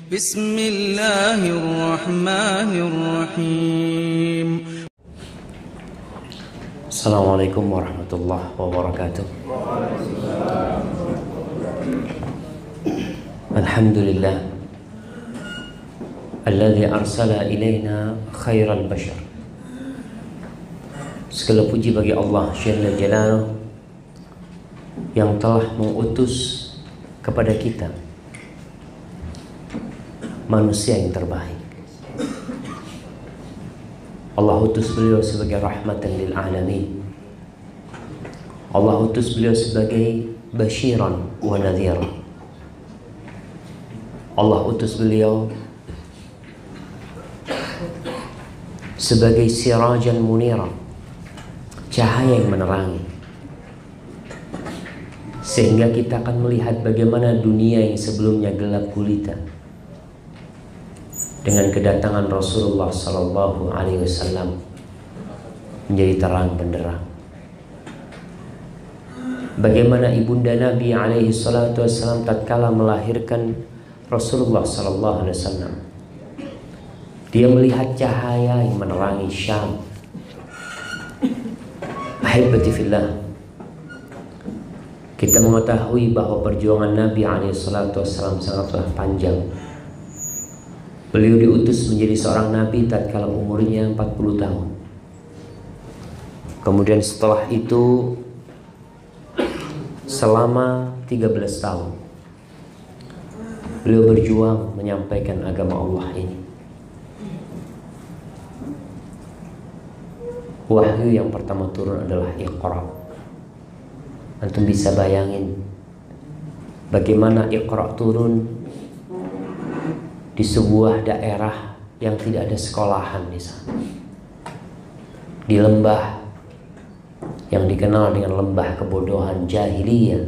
بسم الله الرحمن الرحيم. السلام عليكم ورحمة الله وبركاته. الحمد لله الذي أرسل إلينا خير البشر. Segala puji bagi Allah Jalla Jalaluh yang telah mengutus kepada kita manusia yang terbaik. Allah utus beliau sebagai rahmatan lil alamin. Allah utus beliau sebagai basyiran wa nadhiran. Allah utus beliau sebagai sirajan munira, cahaya yang menerangi, sehingga kita akan melihat bagaimana dunia yang sebelumnya gelap gulita dengan kedatangan Rasulullah Sallallahu Alaihi Wasallam menjadi terang benderang. Bagaimana ibunda Nabi Alaihi Salatu Wasallam tatkala melahirkan Rasulullah Sallallahu Alaihi Wasallam, dia melihat cahaya yang menerangi Syam. Ahibati fillah, kita mengetahui bahwa perjuangan Nabi SAW sangatlah panjang. Beliau diutus menjadi seorang Nabi tatkala umurnya 40 tahun. Kemudian setelah itu selama 13 tahun beliau berjuang menyampaikan agama Allah ini. Wahyu yang pertama turun adalah Iqra. Antum bisa bayangin bagaimana Iqra turun di sebuah daerah yang tidak ada sekolahan di sana, di lembah yang dikenal dengan lembah kebodohan jahiliyah,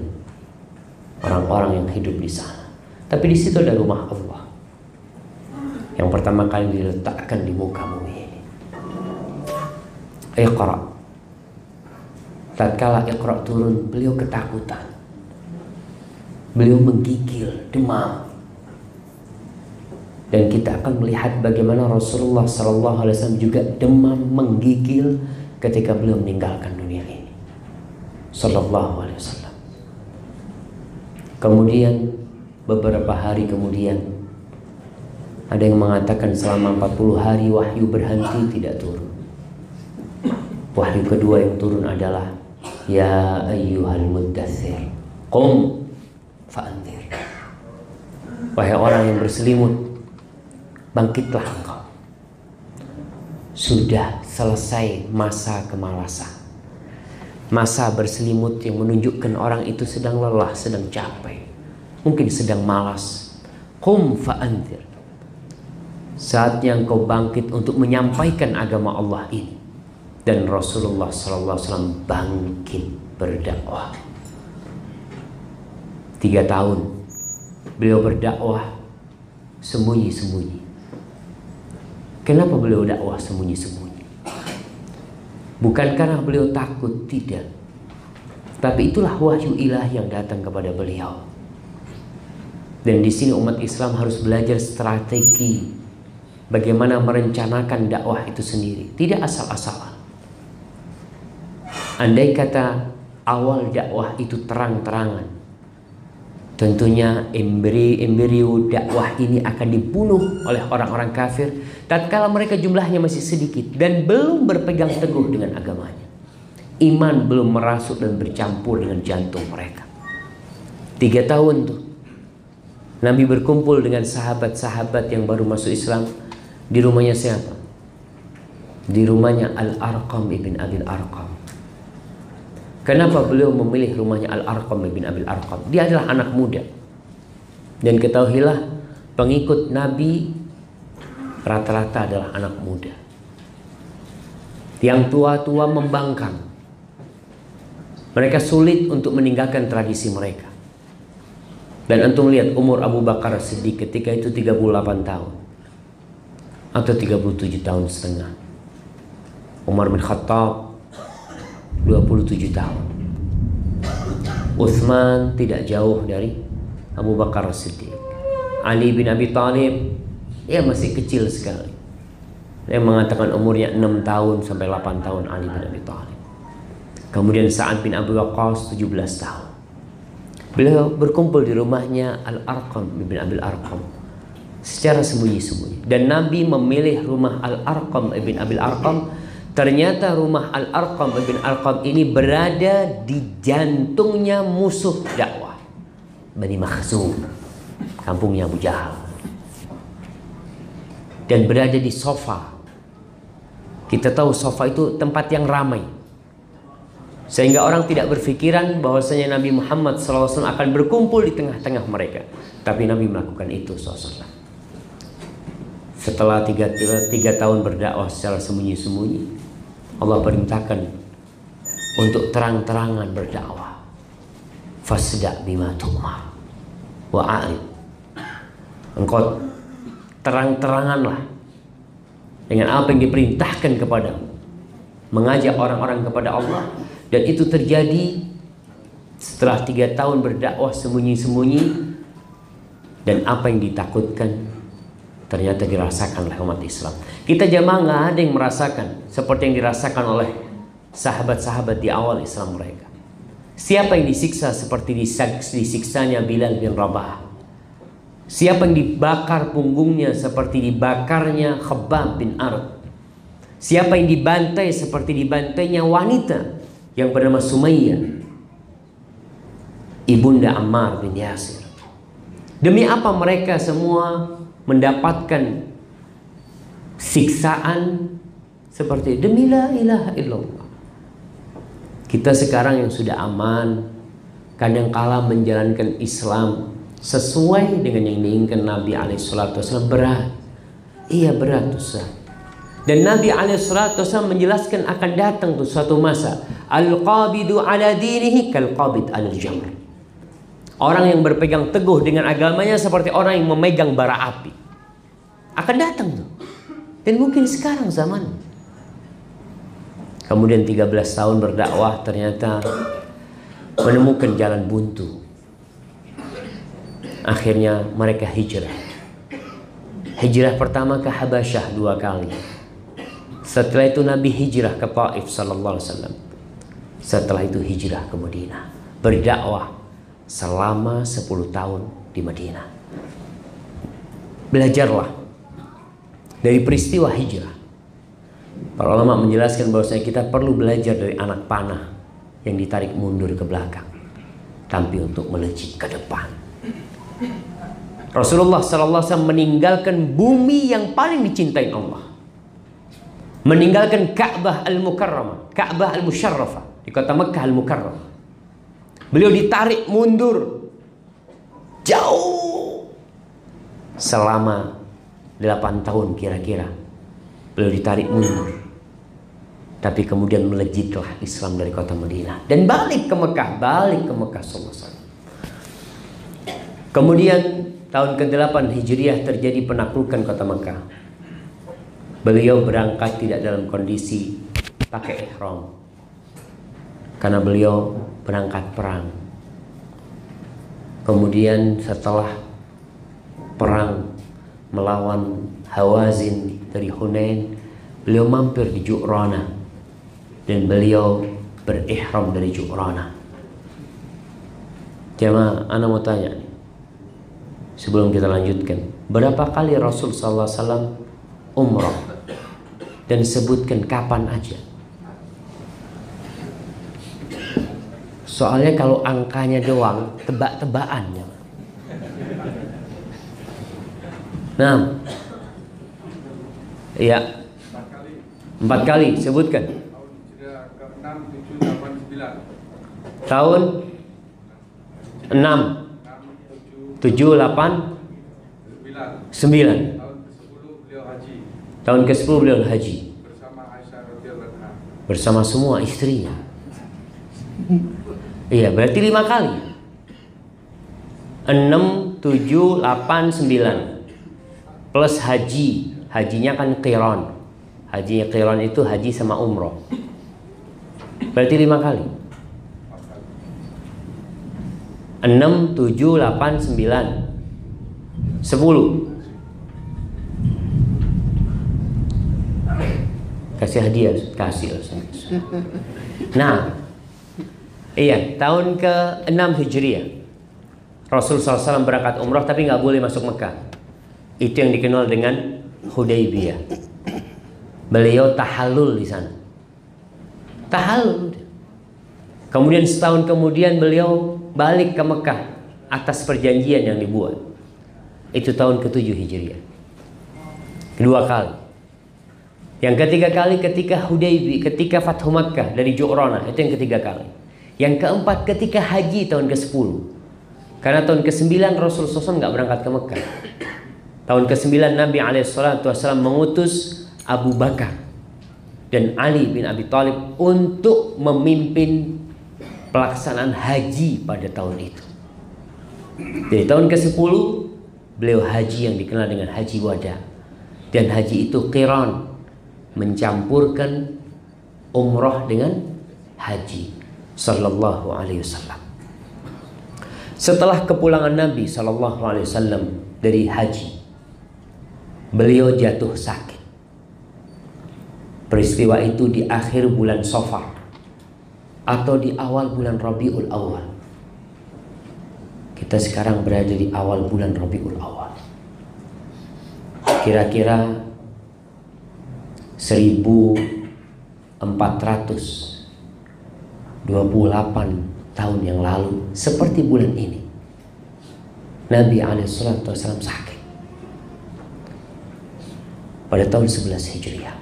orang-orang yang hidup di sana. Tapi di situ ada rumah Allah yang pertama kali diletakkan di muka bumi ini. Iqra. Tatkala Iqra turun, beliau ketakutan, beliau menggigil, demam. Dan kita akan melihat bagaimana Rasulullah SAW juga demam, menggigil ketika beliau meninggalkan dunia ini. Sallallahu Alaihi Wasallam. Kemudian beberapa hari kemudian ada yang mengatakan selama 40 hari wahyu berhenti, tidak turun. Wahyu kedua yang turun adalah Ya ayyuhal muddathir qum fa'anzir. Wahai orang yang berselimut, bangkitlah engkau. Sudah selesai masa kemalasan, masa berselimut yang menunjukkan orang itu sedang lelah, sedang capek, mungkin sedang malas. Qum fa'anzir. Saatnya engkau bangkit untuk menyampaikan agama Allah ini. Dan Rasulullah SAW bangkit berdakwah. 3 tahun beliau berdakwah sembunyi-sembunyi. Kenapa beliau dakwah sembunyi-sembunyi? Bukan karena beliau takut, tidak. Tapi itulah wahyu ilahi yang datang kepada beliau. Dan di sini umat Islam harus belajar strategi bagaimana merencanakan dakwah itu sendiri, tidak asal-asalan. Andai kata awal dakwah itu terang-terangan, tentunya embrio dakwah ini akan dibunuh oleh orang-orang kafir tatkala mereka jumlahnya masih sedikit dan belum berpegang teguh dengan agamanya. Iman belum merasuk dan bercampur dengan jantung mereka. 3 tahun tuh Nabi berkumpul dengan sahabat-sahabat yang baru masuk Islam. Di rumahnya siapa? Di rumahnya Al-Arqam ibn Abil Arqam. Kenapa beliau memilih rumahnya Al-Arqam ibn Abil Arqam? Dia adalah anak muda. Dan ketahuilah, pengikut Nabi rata-rata adalah anak muda. Yang tua-tua membangkang. Mereka sulit untuk meninggalkan tradisi mereka. Dan antum lihat umur Abu Bakar Siddiq ketika itu 38 tahun. Atau 37 tahun setengah. Umar bin Khattab 27 tahun. Utsman tidak jauh dari Abu Bakar Siddiq. Ali bin Abi Thalib, ya masih kecil sekali. Yang mengatakan umurnya 6 tahun sampai 8 tahun Ali bin Abi Thalib. Kemudian Sa'ad bin Abi Waqqas 17 tahun. Beliau berkumpul di rumahnya Al-Arqam bin Abil Arqam secara sembunyi-sembunyi. Dan Nabi memilih rumah Al-Arqam bin Abil Arqam. Ternyata rumah Al-Arqam bin Arqam ini berada di jantungnya musuh dakwah, Bani Makhzum, kampungnya Abu Jahal. Dan berada di sofa. Kita tahu sofa itu tempat yang ramai, sehingga orang tidak berpikiran bahwasanya Nabi Muhammad SAW akan berkumpul di tengah-tengah mereka. Tapi Nabi melakukan itu SAW. Setelah 3 tahun berdakwah secara sembunyi-sembunyi, Allah perintahkan untuk terang-terangan berdakwah. Fasda' bima tu'mar wa a'rid. Engkau terang-teranganlah dengan apa yang diperintahkan kepadamu, mengajak orang-orang kepada Allah. Dan itu terjadi setelah 3 tahun berdakwah sembunyi-sembunyi. Dan apa yang ditakutkan ternyata dirasakan oleh umat Islam. Kita jamaah nggak ada yang merasakan seperti yang dirasakan oleh sahabat-sahabat di awal Islam mereka. Siapa yang disiksa seperti disiksanya Bilal bin Rabah? Siapa yang dibakar punggungnya seperti dibakarnya Khabbab bin Arad? Siapa yang dibantai seperti dibantainya wanita yang bernama Sumayyah, ibunda Ammar bin Yasir? Demi apa mereka semua mendapatkan siksaan seperti demi la ilaha illallah? Kita sekarang yang sudah aman, kadangkala menjalankan Islam sesuai dengan yang diinginkan Nabi SAW berat. Iya berat Ustaz. Dan Nabi SAW menjelaskan akan datang tuh suatu masa, al-qabidu ala dinihi kal-qabid ala jamr. Orang yang berpegang teguh dengan agamanya seperti orang yang memegang bara api. Akan datang tuh. Dan mungkin sekarang zaman. Kemudian 13 tahun berdakwah ternyata menemukan jalan buntu. Akhirnya mereka hijrah. Hijrah pertama ke Habasyah 2 kali. Setelah itu Nabi hijrah ke Taif sallallahu alaihi wasallam. Setelah itu hijrah ke Madinah. Berdakwah selama 10 tahun di Madinah. Belajarlah dari peristiwa hijrah. Para ulama menjelaskan bahwasanya kita perlu belajar dari anak panah yang ditarik mundur ke belakang, tapi untuk melejit ke depan. Rasulullah SAW meninggalkan bumi yang paling dicintai Allah, meninggalkan Ka'bah Al-Mukarramah, Ka'bah Al-Musharrafah di kota Mekah Al-Mukarramah. Beliau ditarik mundur jauh selama 8 tahun kira-kira. Beliau ditarik mundur. Tapi kemudian melejitlah Islam dari kota Madinah dan balik ke Mekah sallallahu alaihi wasallam. Kemudian tahun ke-8 Hijriah terjadi penaklukan kota Mekah. Beliau berangkat tidak dalam kondisi pakai ihram, karena beliau berangkat perang. Kemudian setelah perang melawan Hawazin dari Hunain, beliau mampir di Ju'rana dan beliau berihram dari Ju'rana. Jemaah, ana mau tanya nih, sebelum kita lanjutkan, berapa kali Rasul sallallahu alaihi wasallam umrah? Dan sebutkan kapan aja. Soalnya kalau angkanya doang, tebak-tebakannya. Nah, iya, 4 kali sebutkan. Tahun 6, 7, 8, 9. Tahun ke-10 beliau haji bersama semua istrinya. Iya, berarti 5 kali. 6, 7, 8, 9 plus haji. Hajinya kan qiran. Haji qiran itu haji sama umroh. Berarti 5 kali. 6, 7, 8, 9. 10. Kasih hadiah, kasih. Nah, iya, tahun ke-6 Hijriah Rasul SAW berangkat umrah tapi nggak boleh masuk Mekah. Itu yang dikenal dengan Hudaybiyah. Beliau tahallul di sana. Tahallul. Kemudian setahun kemudian beliau balik ke Mekah atas perjanjian yang dibuat. Itu tahun ke-7 Hijriah. Kedua kali. Yang ketiga kali ketika Hudaybiyah, ketika Fathu Makkah dari Ju'rana, itu yang ketiga kali. Yang keempat ketika haji tahun ke-10. Karena tahun ke-9 Rasul SAW nggak berangkat ke Mekah. Tahun ke-9 Nabi SAW mengutus Abu Bakar dan Ali bin Abi Thalib untuk memimpin pelaksanaan haji pada tahun itu. Jadi tahun ke-10 beliau haji yang dikenal dengan haji wada. Dan haji itu qiran, mencampurkan umrah dengan haji sallallahu alaihi wasallam. Setelah kepulangan Nabi sallallahu alaihi wasallam dari haji, beliau jatuh sakit. Peristiwa itu di akhir bulan Safar atau di awal bulan Rabiul Awal. Kita sekarang berada di awal bulan Rabiul Awal. Kira-kira 1428 tahun yang lalu, seperti bulan ini, Nabi SAW sakit pada tahun 11 Hijriah.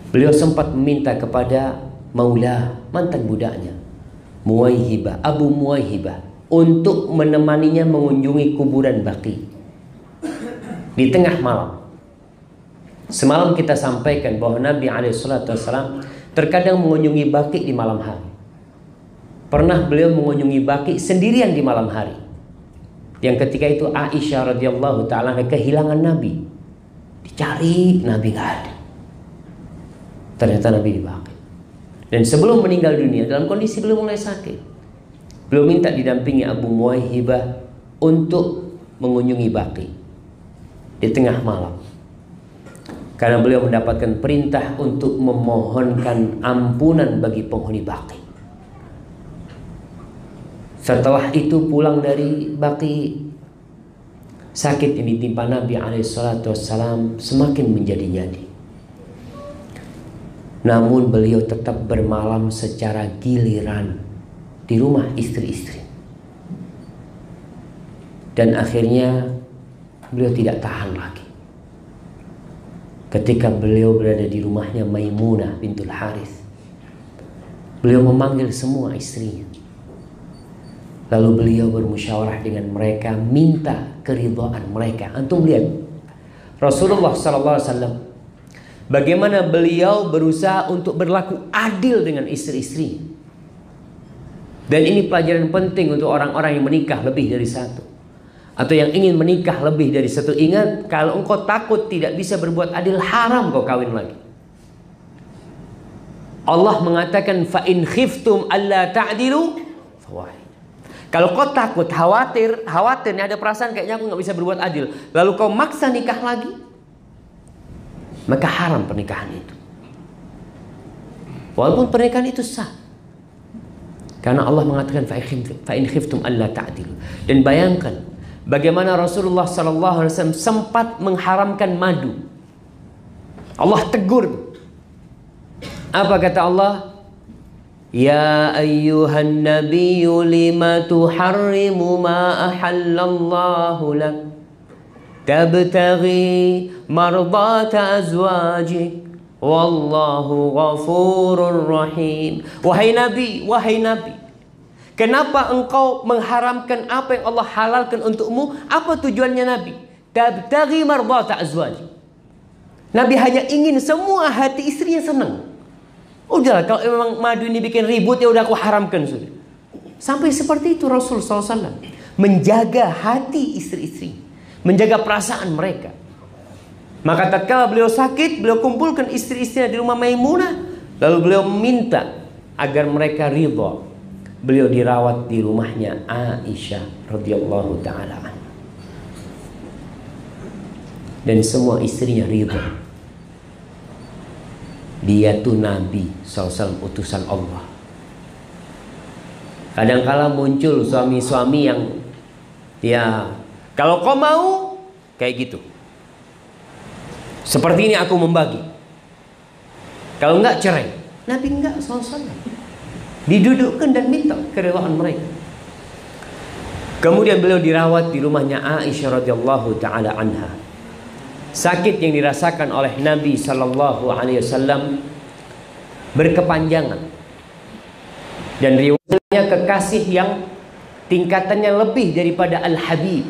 Beliau sempat meminta kepada Maula, mantan budaknya, Muwaihibah, Abu Muwaihibah, untuk menemaninya mengunjungi kuburan Baqi di tengah malam. Semalam kita sampaikan bahwa Nabi SAW terkadang mengunjungi Baqi di malam hari. Pernah beliau mengunjungi Baqi sendirian di malam hari. Yang ketika itu Aisyah radhiyallahu ta'ala kehilangan Nabi. Dicari, Nabi nggak ada. Ternyata Nabi di Baqi. Dan sebelum meninggal dunia dalam kondisi beliau mulai sakit, beliau minta didampingi Abu Muwaihibah untuk mengunjungi Baqi di tengah malam. Karena beliau mendapatkan perintah untuk memohonkan ampunan bagi penghuni Baqi. Setelah itu pulang dari Baqi, sakit yang ditimpa Nabi SAW semakin menjadi-jadi. Namun beliau tetap bermalam secara giliran di rumah istri-istri. Dan akhirnya beliau tidak tahan lagi. Ketika beliau berada di rumahnya Maimunah bintul Harith, beliau memanggil semua istrinya. Lalu beliau bermusyawarah dengan mereka, minta keridhaan mereka. Antum lihat Rasulullah SAW bagaimana beliau berusaha untuk berlaku adil dengan istri-istri. Dan ini pelajaran penting untuk orang-orang yang menikah lebih dari satu, atau yang ingin menikah lebih dari satu. Ingat, kalau engkau takut tidak bisa berbuat adil, haram kau kawin lagi. Allah mengatakan fa in khiftum alla ta'dilu fawahid. Kalau kau takut, khawatir nih ada perasaan kayaknya aku nggak bisa berbuat adil, lalu kau maksa nikah lagi, maka haram pernikahan itu. Walaupun pernikahan itu sah, karena Allah mengatakan fa in khiftum alla ta'dilu. Dan bayangkan bagaimana Rasulullah SAW sempat mengharamkan madu. Allah tegur. Apa kata Allah? Ya ayyuhan nabiyyu lima tuharrimu ma ahallallahu lak tabtaghi mardata azwajik wallahu ghafurur rahim. Wahai Nabi, kenapa engkau mengharamkan apa yang Allah halalkan untukmu? Apa tujuannya Nabi? Tabtaghi mardata azwajik. Nabi hanya ingin semua hati istrinya senang. Udah, kalau memang madu ini bikin ribut, ya udah aku haramkan sudah. Sampai seperti itu Rasul SAW menjaga hati istri-istri, menjaga perasaan mereka. Maka tatkala beliau sakit, beliau kumpulkan istri-istrinya di rumah Maimunah, lalu beliau meminta agar mereka ridha. Beliau dirawat di rumahnya Aisyah radhiyallahu taala anha. dan semua istrinya ridha. Dia tuh Nabi SAW, utusan Allah. Kadang-kala muncul suami-suami yang ya, kalau kau mau kayak gitu, seperti ini aku membagi, kalau enggak cerai. Nabi enggak SAW, didudukkan dan minta kerelaan mereka. Kemudian beliau dirawat di rumahnya Aisyah radhiyallahu taala anha. Sakit yang dirasakan oleh Nabi sallallahu alaihi wasallam berkepanjangan, dan riwayatnya kekasih yang tingkatannya lebih daripada Al-Habib.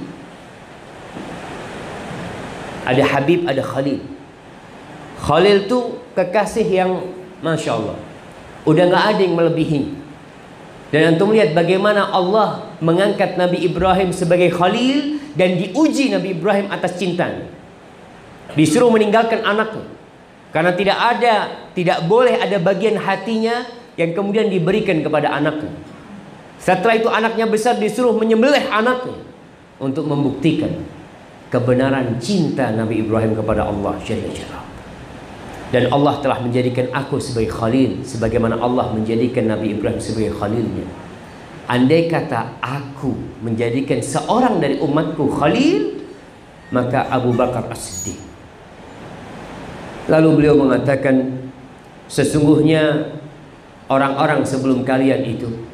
Ada Habib, ada Khalil. Khalil tuh kekasih yang Masya Allah, udah gak ada yang melebihi. Dan antum lihat bagaimana Allah mengangkat Nabi Ibrahim sebagai Khalil, dan diuji Nabi Ibrahim atas cintanya. Disuruh meninggalkan anaknya, karena tidak boleh ada bagian hatinya yang kemudian diberikan kepada anaknya. Setelah itu anaknya besar, disuruh menyembelih anaknya untuk membuktikan kebenaran cinta Nabi Ibrahim kepada Allah Jalla Jalla. Dan Allah telah menjadikan aku sebagai Khalil, sebagaimana Allah menjadikan Nabi Ibrahim sebagai Khalilnya. Andai kata aku menjadikan seorang dari umatku Khalil, maka Abu Bakar As-Siddiq. Lalu beliau mengatakan, sesungguhnya orang-orang sebelum kalian itu,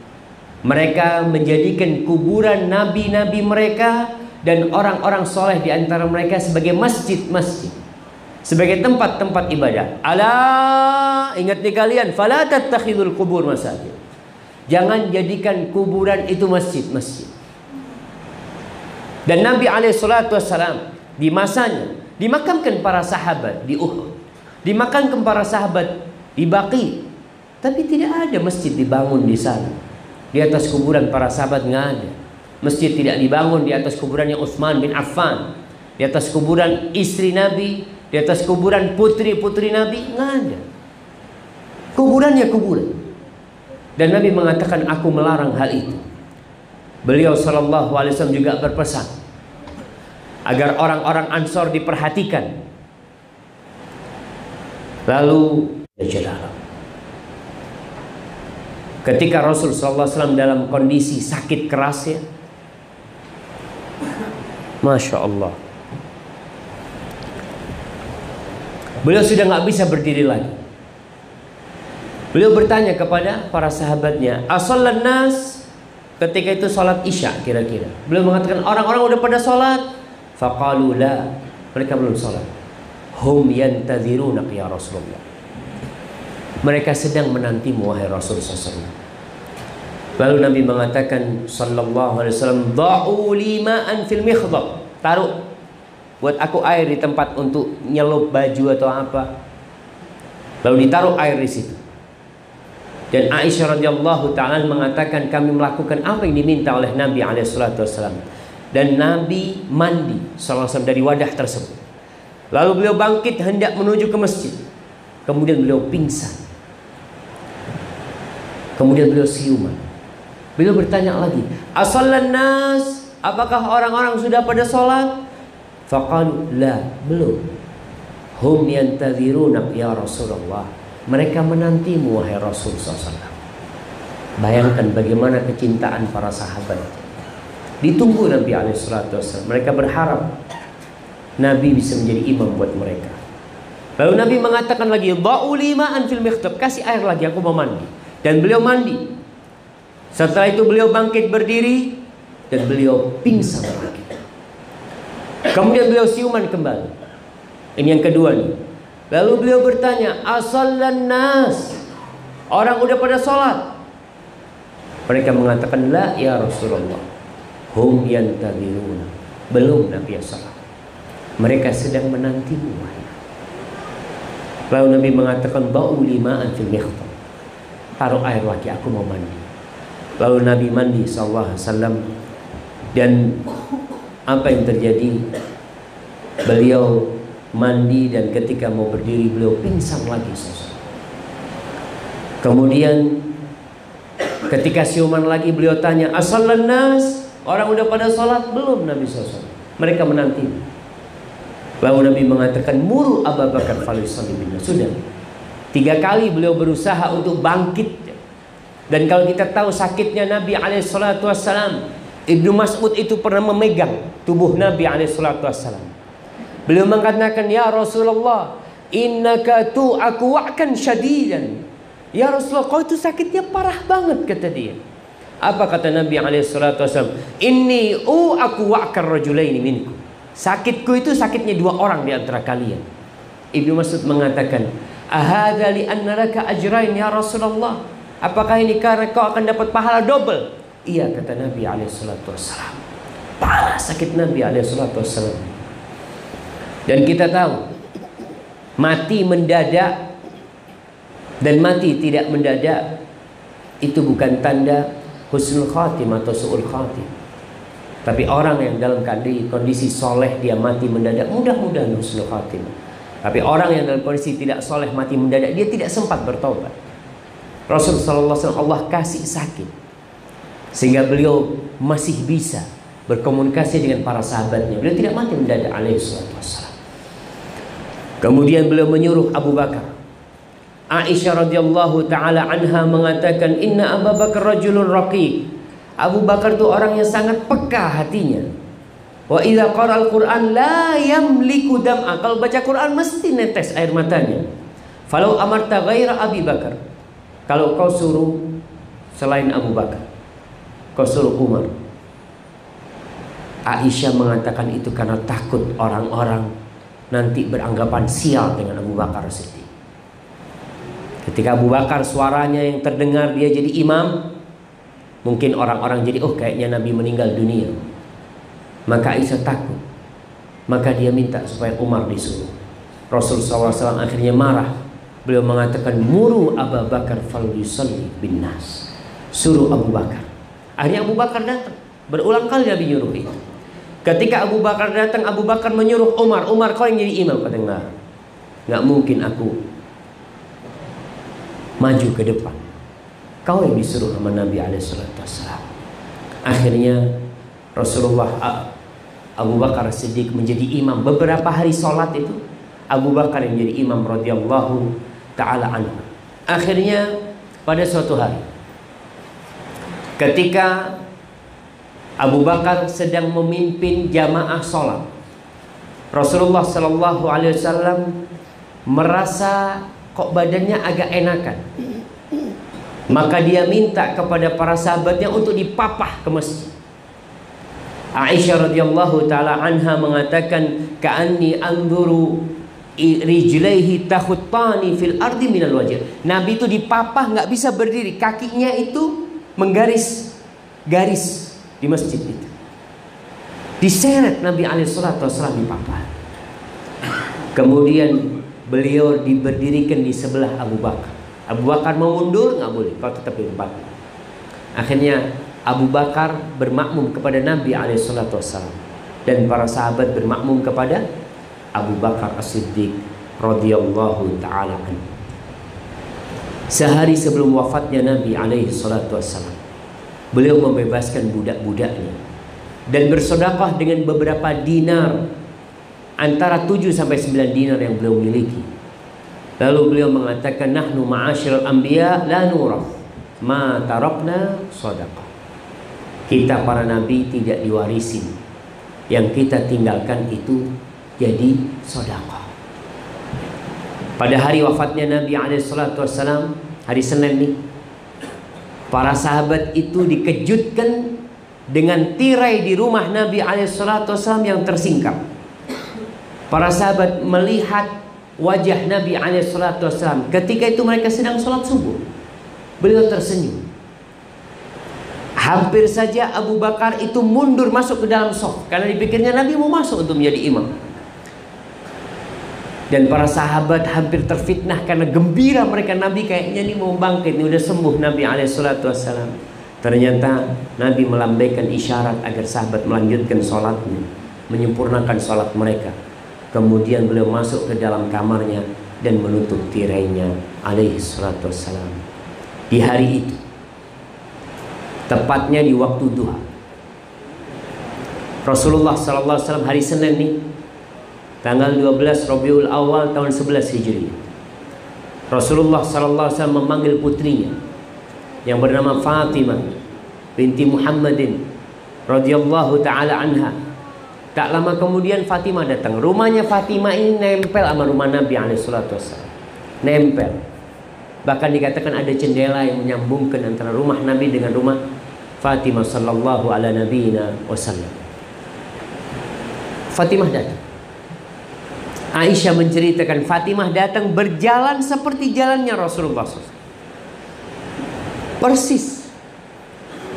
mereka menjadikan kuburan nabi-nabi mereka dan orang-orang soleh di antara mereka sebagai masjid-masjid, sebagai tempat-tempat ibadah. Ala, ingat nih kalian, fala tattakhidul qubur masajid. Jangan jadikan kuburan itu masjid-masjid. Dan Nabi SAW di masanya dimakamkan para sahabat di Uhud, dimakamkan para sahabat di Baqi, tapi tidak ada masjid dibangun di sana. Di atas kuburan para sahabat nggak ada. Masjid tidak dibangun di atas kuburannya Utsman bin Affan, di atas kuburan istri Nabi, di atas kuburan putri-putri Nabi, nggak ada. Kuburannya kuburan. Dan Nabi mengatakan, aku melarang hal itu. Beliau sallallahu alaihi wasallam juga berpesan agar orang-orang Ansor diperhatikan. Lalu ketika Rasul sallallahu alaihi wasallam dalam kondisi sakit keras, ya, Masya Allah, beliau sudah nggak bisa berdiri lagi. Beliau bertanya kepada para sahabatnya, asallan nas, ketika itu salat isya kira-kira. Beliau mengatakan, orang-orang udah pada salat. Faqalu la, mereka belum salat. Hum yantadhirunak ya Rasulullah, mereka sedang menantimu wahai Rasul SAW. Lalu Nabi mengatakan sallallahu alaihi wasallam, da'u lima'an fil mikhdab, taruh buat aku air di tempat untuk nyelup baju atau apa. Lalu ditaruh air di situ. Dan Aisyah radhiyallahu ta'ala mengatakan, kami melakukan apa yang diminta oleh Nabi SAW. Dan Nabi mandi SAW dari wadah tersebut. Lalu beliau bangkit hendak menuju ke masjid. Kemudian beliau pingsan. Kemudian beliau siuman. Beliau bertanya lagi, asallan nas, apakah orang-orang sudah pada sholat? Faqalu la, belum. Hum yantadhirunak ya Rasulullah, mereka menantimu wahai Rasul SAW. Bayangkan bagaimana kecintaan para sahabat. Ditunggu Nabi SAW. Mereka berharap Nabi bisa menjadi imam buat mereka. Lalu Nabi mengatakan lagi, ba'u lima'an fil mikhdab, kasih air lagi, aku mau mandi. Dan beliau mandi. Setelah itu beliau bangkit berdiri dan beliau pingsan lagi. Kemudian beliau siuman kembali. Ini yang kedua nih. Lalu beliau bertanya, asallan nas, orang udah pada sholat? Mereka mengatakan, la ya Rasulullah, hum yantadhiruna, belum Nabi SAW, mereka sedang menantimu. Lalu Nabi mengatakan, ba'u lima'an fil mikhdab, taruh air lagi, aku mau mandi. Lalu Nabi mandi SAW. Dan apa yang terjadi? Beliau mandi dan ketika mau berdiri beliau pingsan lagi SAW. Kemudian ketika siuman lagi beliau tanya, asallan nas, orang udah pada sholat? Belum Nabi SAW, mereka menanti. Lalu Nabi mengatakan, muru Abu Bakar falyusalli bin nas. Sudah 3 kali beliau berusaha untuk bangkit. Dan kalau kita tahu sakitnya Nabi SAW, Ibnu Mas'ud itu pernah memegang tubuh Nabi SAW. Beliau mengatakan, ya Rasulullah, innaka tu'aku wa'kan syadidan. Ya Rasulullah, kau itu sakitnya parah banget, kata dia. Apa kata Nabi SAW? Inni aku wa'kan rajulaini minkum. Sakitku itu sakitnya 2 orang di antara kalian. Ibnu Mas'ud mengatakan, ahadha li anna laka ajrain ya Rasulullah. Apakah ini karena kau akan dapat pahala double? Iya, kata Nabi SAW. Parah sakit Nabi SAW. Dan kita tahu, mati mendadak dan mati tidak mendadak itu bukan tanda husnul khatim atau su'ul khatim. Tapi orang yang dalam kondisi soleh dia mati mendadak, mudah-mudahan husnul khatim. Tapi orang yang dalam kondisi tidak soleh mati mendadak, dia tidak sempat bertobat. Rasulullah SAW Allah kasih sakit sehingga beliau masih bisa berkomunikasi dengan para sahabatnya. Beliau tidak mati mendadak alaihissalam. Kemudian beliau menyuruh Abu Bakar. Aisyah radhiyallahu taala anha mengatakan, inna Abu Bakar rajulun raqiq. Abu Bakar itu orang yang sangat peka hatinya. Wa idza qara'al Qur'an la yamliku dam'a. Kalau baca Quran mesti netes air matanya. Falau amarta ghaira Abi Bakar. Kalau kau suruh selain Abu Bakar, kau suruh Umar. Aisyah mengatakan itu karena takut orang-orang nanti beranggapan sial dengan Abu Bakar Siddiq. Ketika Abu Bakar suaranya yang terdengar dia jadi imam, mungkin orang-orang jadi, oh kayaknya Nabi meninggal dunia. Maka Aisyah takut. Maka dia minta supaya Umar disuruh. Rasulullah SAW akhirnya marah. Beliau mengatakan, muru Abu Bakar falyusalli bin nas. Suruh Abu Bakar. Akhirnya Abu Bakar datang. Berulang kali Nabi nyuruh itu. Ketika Abu Bakar datang, Abu Bakar menyuruh Umar, Umar kau yang jadi imam. Kata nggak mungkin aku maju ke depan. Kau yang disuruh sama Nabi SAW. Akhirnya Rasulullah Abu Bakar Siddiq menjadi imam. Beberapa hari sholat itu Abu Bakar yang menjadi imam radhiyallahu ta'ala anhu. Akhirnya pada suatu hari ketika Abu Bakar sedang memimpin jamaah sholat, Rasulullah Sallallahu Alaihi Wasallam merasa kok badannya agak enakan. Maka dia minta kepada para sahabatnya untuk dipapah ke masjid. Aisyah radhiyallahu taala anha mengatakan, ka'anni anzuru rijlaihi takhuttani fil ardi minal wajh. Nabi itu dipapah nggak bisa berdiri, kakinya itu menggaris garis di masjid itu. Diseret Nabi alaihissalam dipapah. Kemudian beliau diberdirikan di sebelah Abu Bakar. Abu Bakar mau mundur, nggak boleh, kau tetap di tempat. Akhirnya Abu Bakar bermakmum kepada Nabi alaihissalam dan para sahabat bermakmum kepada Abu Bakar As-Siddiq radhiyallahu ta'ala anhu. Sehari sebelum wafatnya Nabi alaihissalam, beliau membebaskan budak-budaknya dan bersedekah dengan beberapa dinar, antara 7 sampai 9 dinar yang beliau miliki. Lalu beliau mengatakan, nahnu ma'asyiral anbiya la nuraf ma tarakna shadaqah. Kita para nabi tidak diwarisi, yang kita tinggalkan itu jadi sedekah. Pada hari wafatnya Nabi alaihissalam, hari Senin nih, para sahabat itu dikejutkan dengan tirai di rumah Nabi alaihissalam yang tersingkap. Para sahabat melihat wajah Nabi alaihissalam. Ketika itu mereka sedang sholat subuh. Beliau tersenyum. Hampir saja Abu Bakar itu mundur masuk ke dalam shaf karena dipikirnya Nabi mau masuk untuk menjadi imam. Dan para sahabat hampir terfitnah karena gembira mereka, Nabi kayaknya ini mau bangkit, ini udah sembuh Nabi alaihissalam. Ternyata Nabi melambaikan isyarat agar sahabat melanjutkan sholatnya, menyempurnakan sholat mereka. Kemudian beliau masuk ke dalam kamarnya dan menutup tirainya alaihissalam. Di hari itu, tepatnya di waktu duha, Rasulullah SAW hari Senin nih, tanggal 12 Rabiul Awal tahun 11 Hijriah. Rasulullah sallallahu alaihi wasallam memanggil putrinya yang bernama Fatimah binti Muhammadin radhiyallahu taala anha. Tak lama kemudian Fatimah datang. Rumahnya Fatimah ini nempel sama rumah Nabi alaihi salatu wasallam. Nempel. Bahkan dikatakan ada jendela yang menyambungkan antara rumah Nabi dengan rumah Fatimah sallallahu ala nabiyina wasallam. Fatimah datang. Aisyah menceritakan Fatimah datang berjalan seperti jalannya Rasulullah SAW. Persis.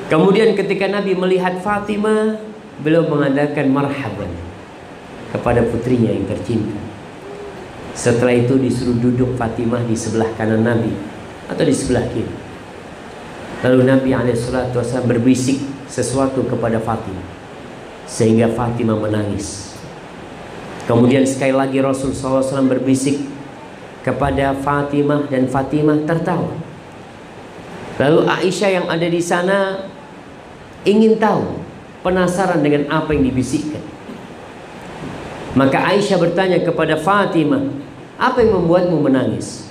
Kemudian ketika Nabi melihat Fatimah, beliau mengadakan marhaban kepada putrinya yang tercinta. Setelah itu disuruh duduk Fatimah di sebelah kanan Nabi atau di sebelah kiri. Lalu Nabi SAW berbisik sesuatu kepada Fatimah sehingga Fatimah menangis. Kemudian sekali lagi Rasul SAW berbisik kepada Fatimah dan Fatimah tertawa. Lalu Aisyah yang ada di sana ingin tahu, penasaran dengan apa yang dibisikkan. Maka Aisyah bertanya kepada Fatimah, apa yang membuatmu menangis?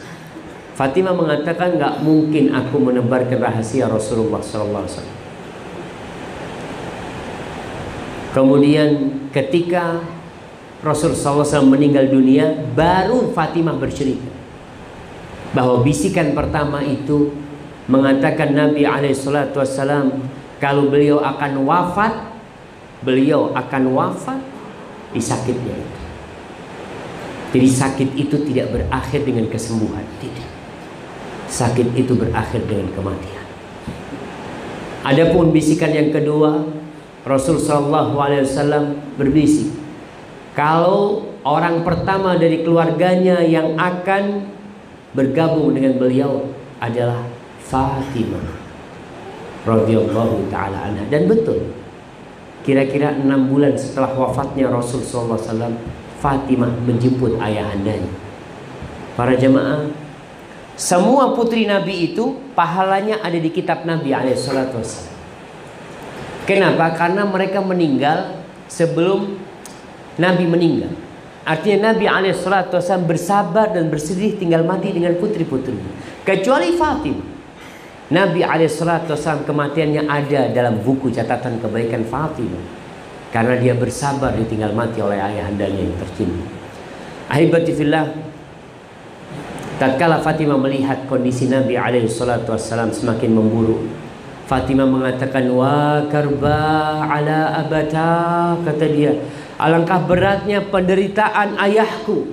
Fatimah mengatakan, nggak mungkin aku menebarkan rahasia Rasulullah SAW. Kemudian ketika Rasul SAW meninggal dunia, baru Fatimah bercerita bahwa bisikan pertama itu mengatakan Nabi SAW kalau beliau akan wafat di sakitnya itu. Jadi sakit itu tidak berakhir dengan kesembuhan, tidak. Sakit itu berakhir dengan kematian. Adapun bisikan yang kedua, Rasul SAW berbisik, kalau orang pertama dari keluarganya yang akan bergabung dengan beliau adalah Fatimah radhiyallahu taala anha. Dan betul, kira-kira 6 bulan setelah wafatnya Rasul sallallahu alaihi wasallam, Fatimah menjemput ayahandanya. Para jemaah, semua putri Nabi itu pahalanya ada di kitab Nabi alaihi salatu wasallam. Kenapa? Karena mereka meninggal sebelum Nabi meninggal. Artinya Nabi SAW bersabar dan bersedih tinggal mati dengan putri-putrinya. Kecuali Fatimah. Nabi SAW kematiannya ada dalam buku catatan kebaikan Fatimah. Karena dia bersabar ditinggal mati oleh ayahandanya yang tercinta. Ahibati fillah, tatkala Fatimah melihat kondisi Nabi SAW semakin memburuk, Fatimah mengatakan, wa karba ala abata, kata dia, alangkah beratnya penderitaan ayahku.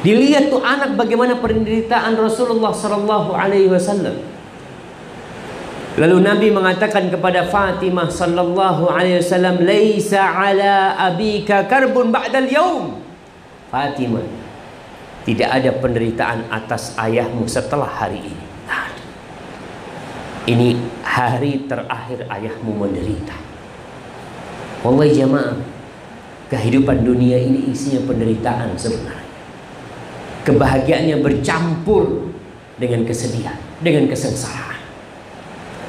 Dilihat tuh anak bagaimana penderitaan Rasulullah sallallahu alaihi wasallam. Lalu Nabi mengatakan kepada Fatimah sallallahu alaihi wasallam, laisa ala abika karbun ba'dal yaum. Fatimah, tidak ada penderitaan atas ayahmu setelah hari ini. Ini hari terakhir ayahmu menderita. Wallahi jamaah, kehidupan dunia ini isinya penderitaan sebenarnya. Kebahagiaannya bercampur dengan kesedihan, dengan kesengsaraan.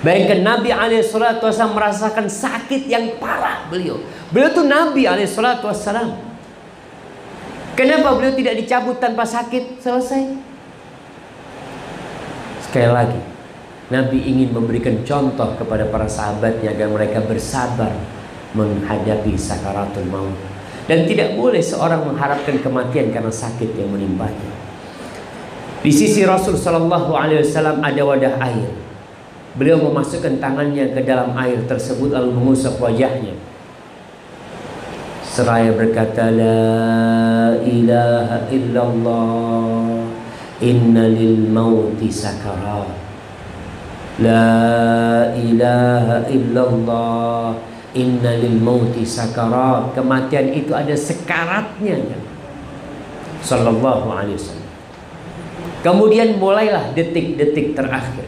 Bayangkan Nabi SAW merasakan sakit yang parah beliau. Beliau tuh Nabi SAW. Kenapa beliau tidak dicabut tanpa sakit? Selesai. Sekali lagi, Nabi ingin memberikan contoh kepada para sahabatnya agar mereka bersabar menghadapi sakaratul maut. Dan tidak boleh seorang mengharapkan kematian karena sakit yang menimpanya. Di sisi Rasul sallallahu alaihi wasallam ada wadah air. Beliau memasukkan tangannya ke dalam air tersebut lalu mengusap wajahnya seraya berkata, la ilaha illallah, inna lil mauti sakarat. La ilaha illallah, inna lil mauti sakarat. Kematian itu ada sekaratnya. Sallallahu alaihi wasallam. Kemudian mulailah detik-detik terakhir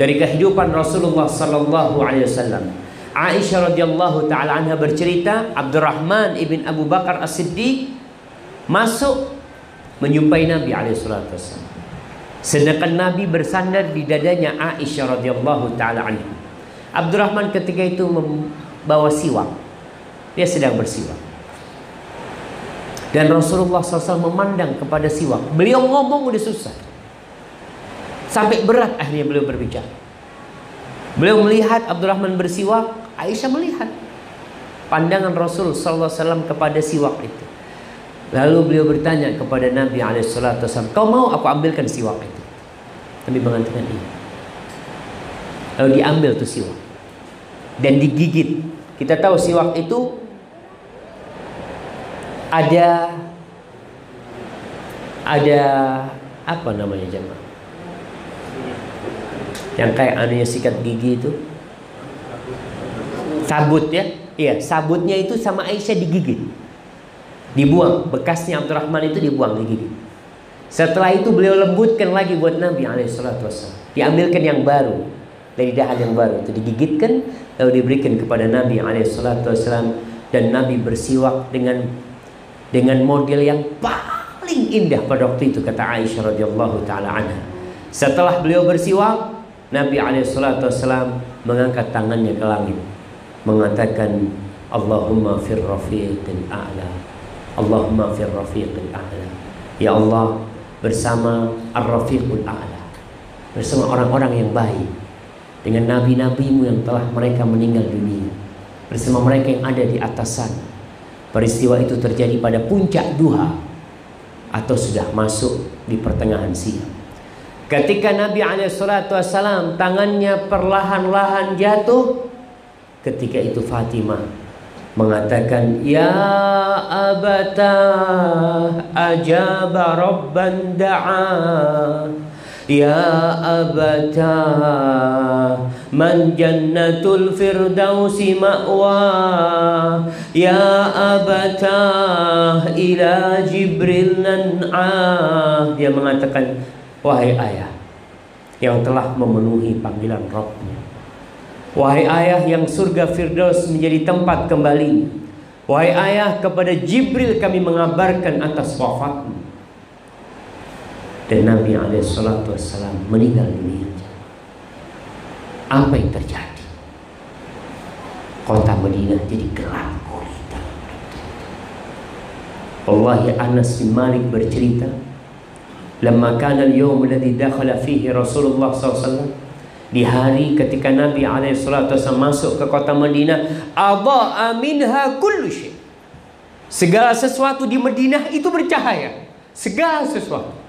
dari kehidupan Rasulullah sallallahu alaihi wasallam. Aisyah radhiyallahu taala anha bercerita, Abdurrahman ibn Abu Bakar As-Siddiq masuk menjumpai Nabi alaihi salatu wasallam. Sedangkan Nabi bersandar di dadanya Aisyah radhiyallahu taala anha. Abdurrahman ketika itu membawa siwak. Dia sedang bersiwak. Dan Rasulullah SAW memandang kepada siwak. Beliau ngomong udah susah, sampai berat akhirnya beliau berbicara. Beliau melihat Abdurrahman bersiwak, Aisyah melihat pandangan Rasul SAW kepada siwak itu. Lalu beliau bertanya kepada Nabi SAW, kau mau aku ambilkan siwak itu? Nabi mengatakan iya. Lalu diambil tuh siwak dan digigit. Kita tahu siwak itu ada apa namanya jemaah? Yang kayak anunya sikat gigi itu, sabut ya. Iya, sabutnya itu sama Aisyah digigit, dibuang. Bekasnya Abdurrahman itu dibuang, digigit. Setelah itu beliau lembutkan lagi buat Nabi SAW. Diambilkan yang baru dari dahan yang baru itu, digigitkan lalu diberikan kepada Nabi SAW. Dan Nabi bersiwak dengan model yang paling indah pada waktu itu, kata Aisyah radhiyallahu taala anha. Setelah beliau bersiwak, Nabi SAW mengangkat tangannya ke langit, mengatakan, Allahumma fir rafiqil a'la, Allahumma fir rafiqil a'la. Ya Allah, bersama ar-rafiqul a'la, bersama orang-orang yang baik, dengan nabi-nabimu yang telah mereka meninggal dunia, bersama mereka yang ada di atas sana. Peristiwa itu terjadi pada puncak duha atau sudah masuk di pertengahan siang. Ketika Nabi SAW tangannya perlahan-lahan jatuh, ketika itu Fatimah mengatakan, Ya abata ajaba rabban da'a, Ya abata man jannatul firdausi ma'wa, Ya abata ila Jibril nan'ah. Dia mengatakan, wahai ayah yang telah memenuhi panggilan Rabbnya, wahai ayah yang surga Firdaus menjadi tempat kembali, wahai ayah, kepada Jibril kami mengabarkan atas wafatmu. Dan Nabi SAW meninggal dunia. Apa yang terjadi? Kota Madinah jadi gelap gulita. Wallahi, Anas bin Malik bercerita, lamma kana al-yawm alladhi dakhala fihi Rasulullah SAW, di hari ketika Nabi SAW masuk ke kota Madinah, adha'a minha kullu syai'. Segala sesuatu di Madinah itu bercahaya. Segala sesuatu.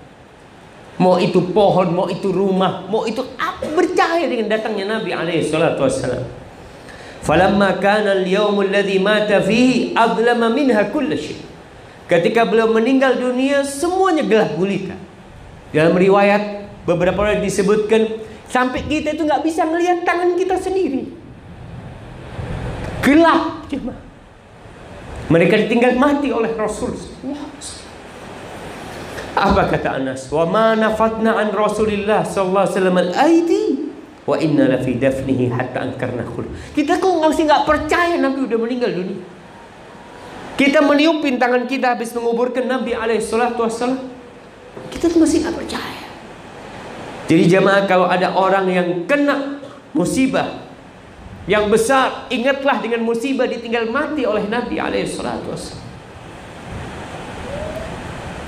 Mau itu pohon, mau itu rumah, mau itu apa, bercahaya dengan datangnya Nabi SAW. Falamma kana al-yawm alladhi mata fihi adlama minha kullu syai'. Ketika beliau meninggal dunia, semuanya gelap gulita. Dalam riwayat beberapa orang disebutkan sampai kita itu nggak bisa melihat tangan kita sendiri. Gelap cuma. Mereka ditinggal mati oleh Rasul. Apa kata Anas? Wa ma nafatna an Rasulillah sallallahu alaihi wasallam al-aidi wa inna la fi dafnihi hatta ankarna khul. Kita kok masih nggak percaya Nabi udah meninggal dunia. Kita meniupin tangan kita habis menguburkan Nabi alaihi salatu wassalam. Kita masih nggak percaya. Jadi jamaah, kalau ada orang yang kena musibah yang besar, ingatlah dengan musibah ditinggal mati oleh Nabi SAW.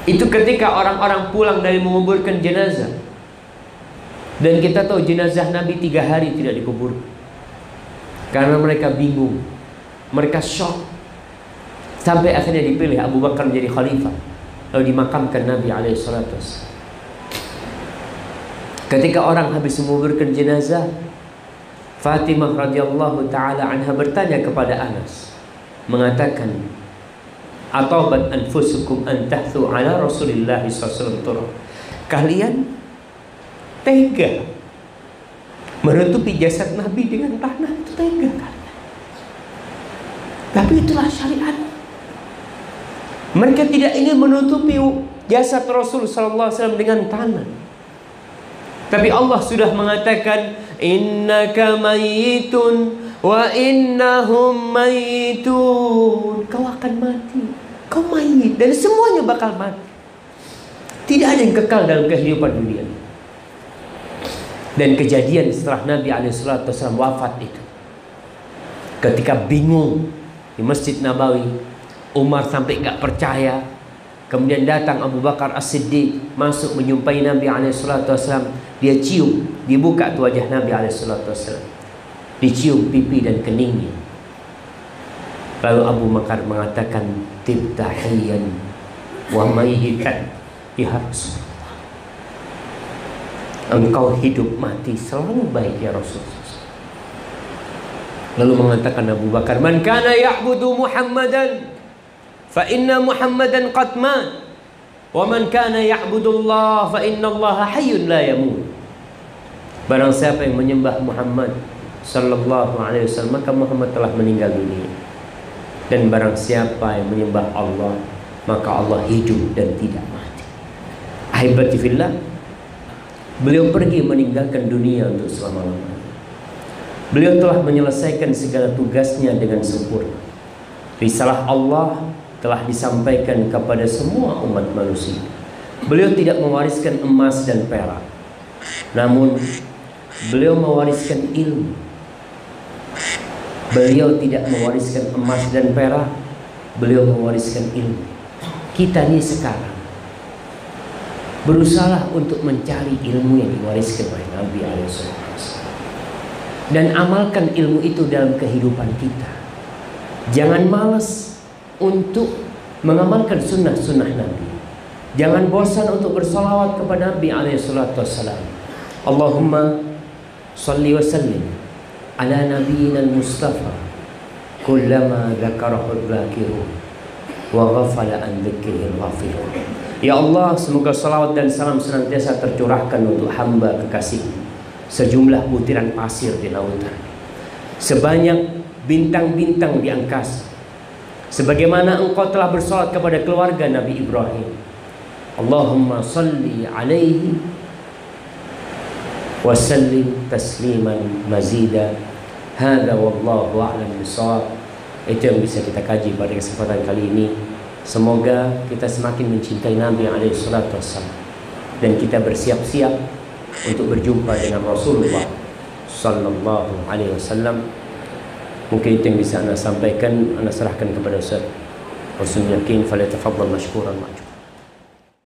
Itu ketika orang-orang pulang dari menguburkan jenazah. Dan kita tahu jenazah Nabi 3 hari tidak dikubur, karena mereka bingung, mereka shock. Sampai akhirnya dipilih Abu Bakar menjadi khalifah, lalu dimakamkan Nabi SAW. Ketika orang habis menguburkan jenazah, Fatimah radhiyallahu taala anha bertanya kepada Anas, mengatakan, atabat anfusukum an tahthu ala Rasulillah sallallahu alaihi wasallam. Kalian tega menutupi jasad Nabi dengan tanah, itu tega kan? Tapi itulah syariat. Mereka tidak ingin menutupi jasad Rasul sallallahu alaihi wasallam dengan tanah. Tapi Allah sudah mengatakan, innaka mayitun wa innahum mayitun. Kau akan mati, kau mayit, dan semuanya bakal mati. Tidak ada yang kekal dalam kehidupan dunia. Dan kejadian setelah Nabi SAW wafat itu, ketika bingung di Masjid Nabawi, Umar sampai nggak percaya Kemudian datang Abu Bakar As-Siddiq, masuk menjumpai Nabi SAW. Dia cium, dibuka tu wajah Nabi SAW, dicium pipi dan keningnya. Lalu Abu Bakar mengatakan, tibta hayyan wa mayyitan ya Rasulullah, engkau hidup mati selalu baik ya Rasulullah. Lalu mengatakan Abu Bakar, man kana ya'budu Muhammadan fa inna Muhammadan qad mat, wa man kana ya'budu Allah fa inna Allah hayyun la yamut. Barang siapa yang menyembah Muhammad sallallahu alaihi wasallam, maka Muhammad telah meninggal dunia. Dan barang siapa yang menyembah Allah, maka Allah hidup dan tidak mati. Ahibati fillah, beliau pergi meninggalkan dunia untuk selama-lamanya. Beliau telah menyelesaikan segala tugasnya dengan sempurna. Risalah Allah telah disampaikan kepada semua umat manusia. Beliau tidak mewariskan emas dan perak, namun beliau mewariskan ilmu. Beliau tidak mewariskan emas dan perak, beliau mewariskan ilmu. Kita ini sekarang berusaha untuk mencari ilmu yang diwariskan oleh Nabi SAW, dan amalkan ilmu itu dalam kehidupan kita. Jangan malas untuk mengamalkan sunnah-sunnah Nabi. Jangan bosan untuk bersalawat kepada Nabi SAW. Allahumma salli wa sallim ala nabiyyina al-Mustafa kullama dzakarahu al-dzakirun wa ghafala an dzikrihil ghafilun. Ya Allah, semoga salawat dan salam senantiasa tercurahkan untuk hamba kekasih sejumlah butiran pasir di lautan, sebanyak bintang-bintang di angkasa, sebagaimana engkau telah bersalat kepada keluarga Nabi Ibrahim. Allahumma salli alaihi wa sallim tasliman mazida. Hadza wallahu a'lam bissawab. Itu yang bisa kita kaji pada kesempatan kali ini. Semoga kita semakin mencintai Nabi SAW dan kita bersiap-siap untuk berjumpa dengan Rasulullah sallallahu alaihi wasallam. Mungkin itu yang bisa Anda sampaikan. Anda serahkan kepada Ustaz Husnul Yakin. Falyatafaddal mashkuran ma'jur.